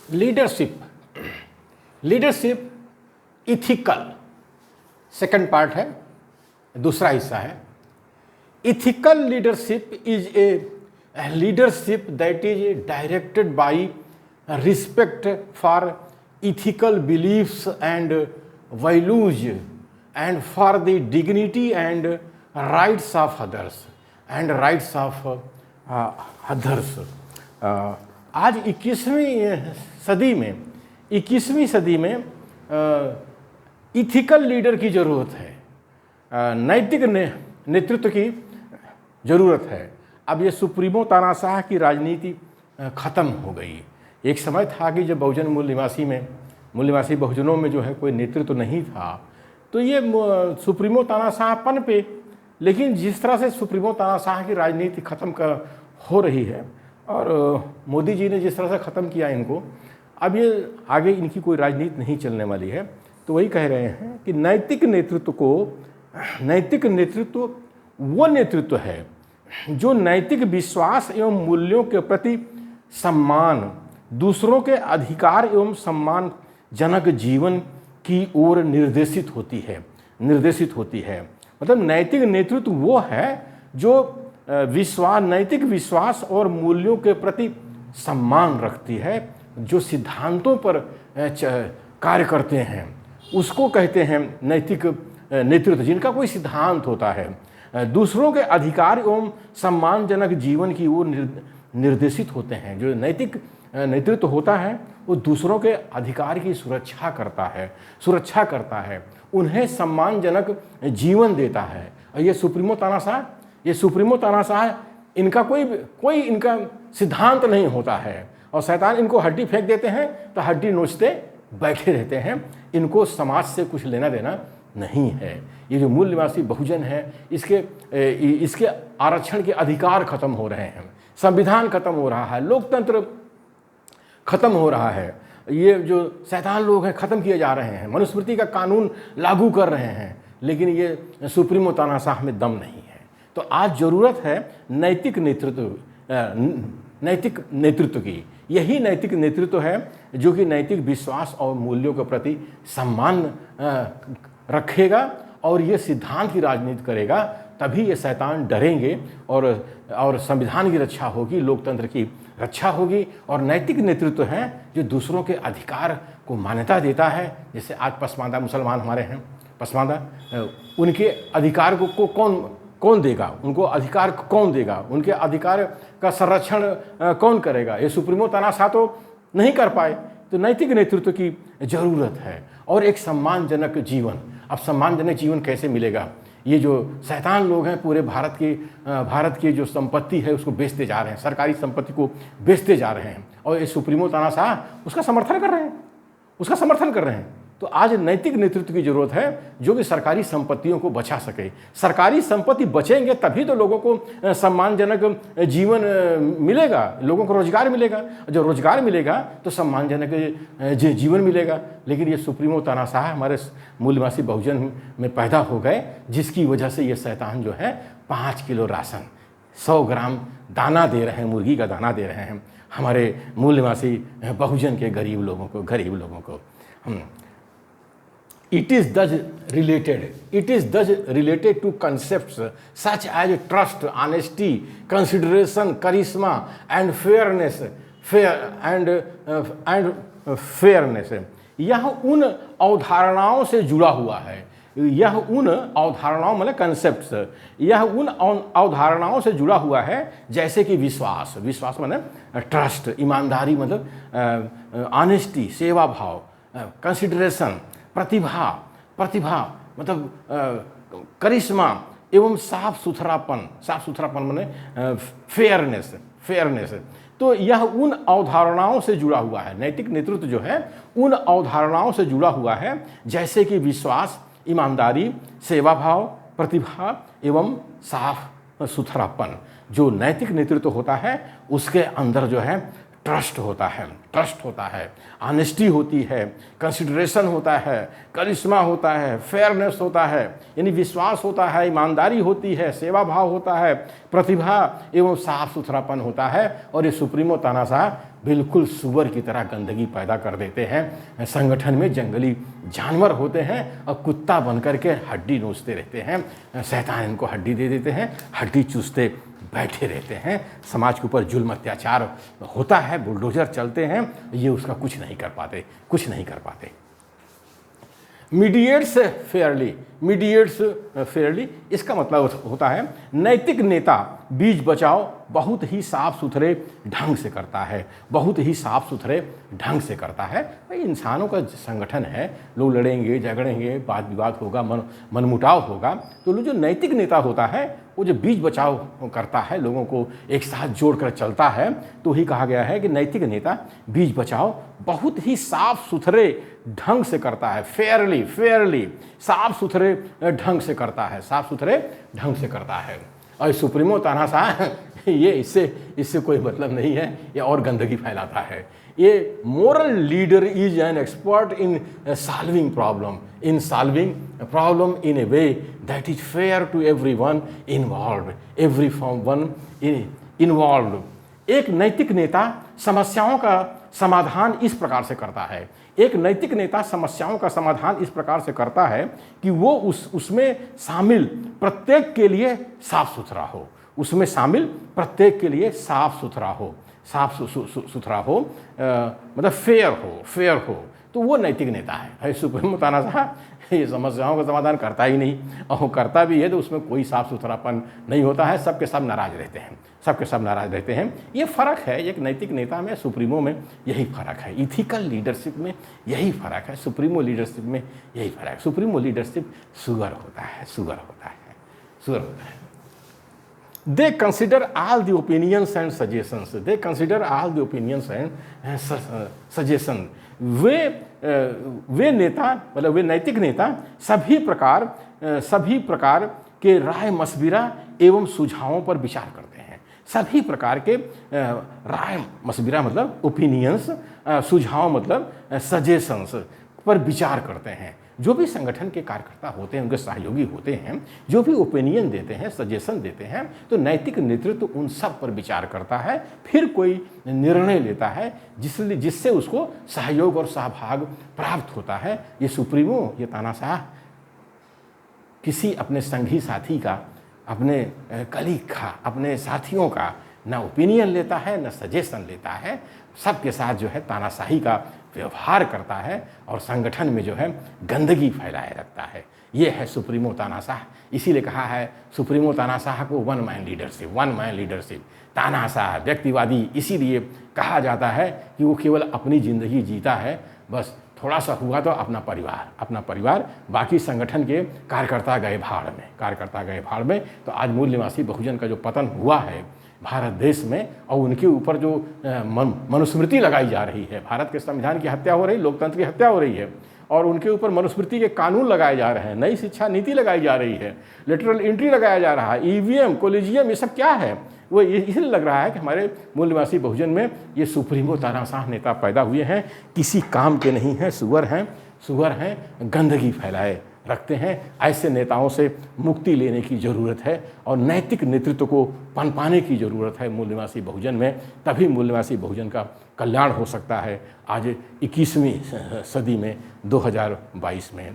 Leadership, leadership ethical second part है, दूसरा हिस्सा है। Ethical leadership is a leadership that is directed by respect for ethical beliefs and values and for the dignity and rights of others and rights of others. आज 21वीं सदी में ethical leader की ज़रूरत है, नैतिक नेतृत्व की ज़रूरत है। अब ये सुप्रीमो तानाशाह की राजनीति ख़त्म हो गई। एक समय था कि जब बहुजन मूल निवासी बहुजनों में जो है कोई नेतृत्व नहीं था, तो ये सुप्रीमो तानाशाहपन पे, लेकिन जिस तरह से सुप्रीमो तानाशाह की राजनीति ख़त्म हो रही है और मोदी जी ने जिस तरह से ख़त्म किया इनको, अब ये आगे इनकी कोई राजनीति नहीं चलने वाली है। तो वही कह रहे हैं कि नैतिक नेतृत्व वो नेतृत्व है जो नैतिक विश्वास एवं मूल्यों के प्रति सम्मान, दूसरों के अधिकार एवं सम्मानजनक जीवन की ओर निर्देशित होती है। मतलब नैतिक नेतृत्व वो है जो नैतिक विश्वास और मूल्यों के प्रति सम्मान रखती है, जो सिद्धांतों पर कार्य करते हैं, उसको कहते हैं नैतिक नेतृत्व, जिनका कोई सिद्धांत होता है, दूसरों के अधिकार एवं सम्मानजनक जीवन की ओर निर्देशित होते हैं। जो नैतिक नेतृत्व होता है वो दूसरों के अधिकार की सुरक्षा करता है, उन्हें सम्मानजनक जीवन देता है। और ये सुप्रीमो तानाशाह इनका कोई इनका सिद्धांत नहीं होता है, और शैतान इनको हड्डी फेंक देते हैं तो हड्डी नोचते बैठे रहते हैं। इनको समाज से कुछ लेना देना नहीं है। ये जो मूल निवासी बहुजन है, इसके आरक्षण के अधिकार खत्म हो रहे हैं, संविधान खत्म हो रहा है, लोकतंत्र खत्म हो रहा है। ये जो शैतान लोग हैं खत्म किए जा रहे हैं, मनुस्मृति का कानून लागू कर रहे हैं, लेकिन ये सुप्रीमो तानाशाह में दम नहीं है। तो आज ज़रूरत है नैतिक नेतृत्व की। यही नैतिक नेतृत्व है जो कि नैतिक विश्वास और मूल्यों के प्रति सम्मान रखेगा और ये सिद्धांत की राजनीति करेगा। तभी ये शैतान डरेंगे और संविधान की रक्षा होगी, लोकतंत्र की रक्षा होगी। और नैतिक नेतृत्व है जो दूसरों के अधिकार को मान्यता देता है। जैसे आज पसमानदा मुसलमान हमारे हैं, पसमानदा, उनके अधिकार को कौन देगा, उनको अधिकार कौन देगा, उनके अधिकार का संरक्षण कौन करेगा? ये सुप्रीमो तानाशाह तो नहीं कर पाए। तो नैतिक नेतृत्व की ज़रूरत है और एक सम्मानजनक जीवन। अब सम्मानजनक जीवन कैसे मिलेगा? ये जो शैतान लोग हैं पूरे भारत की जो संपत्ति है उसको बेचते जा रहे हैं, सरकारी संपत्ति को बेचते जा रहे हैं, और ये सुप्रीमो तानाशाह उसका समर्थन कर रहे हैं। तो आज नैतिक नेतृत्व की जरूरत है जो कि सरकारी संपत्तियों को बचा सके। सरकारी संपत्ति बचेंगे तभी तो लोगों को सम्मानजनक जीवन मिलेगा, लोगों को रोजगार मिलेगा। जो रोजगार मिलेगा तो सम्मानजनक जीवन मिलेगा। लेकिन ये सुप्रीमो तानाशाह हमारे मूल निवासी बहुजन में पैदा हो गए, जिसकी वजह से ये शैतान जो है 5 किलो राशन, 100 ग्राम दाना दे रहे हैं, मुर्गी का दाना दे रहे हैं हमारे मूल निवासी बहुजन के गरीब लोगों को। It is thus related to concepts such as trust, honesty, consideration, charisma, and fairness. यह उन अवधारणाओं से जुड़ा हुआ है। यह उन अवधारणाओं मतलब कंसेप्ट्स, यह उन अवधारणाओं से जुड़ा हुआ है जैसे कि विश्वास मतलब ट्रस्ट, ईमानदारी मतलब ऑनेस्टी, सेवा भाव, कंसिडरेशन, प्रतिभा मतलब करिश्मा एवं साफ सुथरापन माने फेयरनेस। तो यह उन अवधारणाओं से जुड़ा हुआ है। नैतिक नेतृत्व जो है उन अवधारणाओं से जुड़ा हुआ है जैसे कि विश्वास, ईमानदारी, सेवा भाव, प्रतिभा एवं साफ सुथरापन। जो नैतिक नेतृत्व होता है उसके अंदर जो है ट्रस्ट होता है, ऑनेस्टी होती है, कंसिडरेशन होता है, करिश्मा होता है, फेयरनेस होता है, यानी विश्वास होता है, ईमानदारी होती है, सेवा भाव होता है, प्रतिभा एवं साफ सुथरापन होता है। और ये सुप्रीमो तानाशाह बिल्कुल सुअर की तरह गंदगी पैदा कर देते हैं। संगठन में जंगली जानवर होते हैं और कुत्ता बनकर के हड्डी नोचते रहते हैं। शैतान इनको हड्डी दे देते हैं, हड्डी चूसते बैठे रहते हैं। समाज के ऊपर जुल्म अत्याचार होता है, बुलडोजर चलते हैं, ये उसका कुछ नहीं कर पाते। मीडिएट्स फेयरली, इसका मतलब होता है नैतिक नेता बीज बचाव बहुत ही साफ सुथरे ढंग से करता है। भाई इंसानों का संगठन है, लोग लड़ेंगे, झगड़ेंगे, वाद विवाद होगा, मनमुटाव होगा, तो जो नैतिक नेता होता है वो जो बीज बचाव करता है, लोगों को एक साथ जोड़कर चलता है, तो ही कहा गया है कि नैतिक नेता बीज बचाव बहुत ही साफ सुथरे ढंग से करता है। फेयरली साफ सुथरे ढंग से करता है। और सुप्रीमो तानाशाह ये इससे कोई मतलब नहीं है, ये और गंदगी फैलाता है। ये moral leader is an expert in solving problem in a way that is fair to everyone involved. एक नैतिक नेता समस्याओं का समाधान इस प्रकार से करता है कि वो मतलब शामिल प्रत्येक के लिए साफ सुथरा हो, मतलब फेयर हो, तो वो नैतिक नेता है। सुप्रीमो तानाशाह ये समस्याओं का समाधान करता ही नहीं, और करता भी है तो उसमें कोई साफ सुथरापन नहीं होता है। सबके सब नाराज रहते हैं। ये फ़र्क है एक नैतिक नेता में, सुप्रीमो में, यही फ़र्क है। इथिकल लीडरशिप में यही फ़र्क है, सुप्रीमो लीडरशिप में यही फ़र्क है। सुप्रीमो लीडरशिप सुअर होता है। They consider all the opinions and suggestions. वे नेता, मतलब वे नैतिक नेता सभी प्रकार के राय मशविरा एवं सुझावों पर विचार करते हैं। सभी प्रकार के राय मशविरा मतलब ओपिनियंस, सुझाव मतलब सजेशंस पर विचार करते हैं। जो भी संगठन के कार्यकर्ता होते हैं, उनके सहयोगी होते हैं, जो भी ओपिनियन देते हैं, सजेशन देते हैं, तो नैतिक नेतृत्व उन सब पर विचार करता है, फिर कोई निर्णय लेता है जिससे उसको सहयोग और सहभाग प्राप्त होता है। ये सुप्रीमो, ये तानाशाह किसी अपने संगी साथी का, अपने कलीग का, अपने साथियों का ना ओपिनियन लेता है, ना सजेशन लेता है। सबके साथ जो है तानाशाही का व्यवहार करता है और संगठन में जो है गंदगी फैलाए रखता है। ये है सुप्रीमो तानाशाह। इसीलिए कहा है सुप्रीमो तानाशाह को वन मैन लीडरशिप। तानाशाह व्यक्तिवादी इसीलिए कहा जाता है कि वो केवल अपनी ज़िंदगी जीता है, बस थोड़ा सा हुआ तो अपना परिवार, बाकी संगठन के कार्यकर्ता गए भाड़ में। तो आज मूल निवासी बहुजन का जो पतन हुआ है भारत देश में, और उनके ऊपर जो मनुस्मृति लगाई जा रही है, भारत के संविधान की हत्या हो रही, लोकतंत्र की हत्या हो रही है, और उनके ऊपर मनुस्मृति के कानून लगाए जा रहे हैं, नई शिक्षा नीति लगाई जा रही है, लेटरल एंट्री लगाया जा रहा है, ईवीएम, कोलिजियम, ये सब क्या है? वो इसलिए लग रहा है कि हमारे मूल निवासी बहुजन में ये सुप्रीमो तानाशाह नेता पैदा हुए हैं, किसी काम के नहीं हैं, सुअर हैं, गंदगी फैलाए रखते हैं। ऐसे नेताओं से मुक्ति लेने की ज़रूरत है और नैतिक नेतृत्व को पनपाने की ज़रूरत है मूल निवासी बहुजन में, तभी मूल निवासी बहुजन का कल्याण हो सकता है आज 21वीं सदी में 2022 में।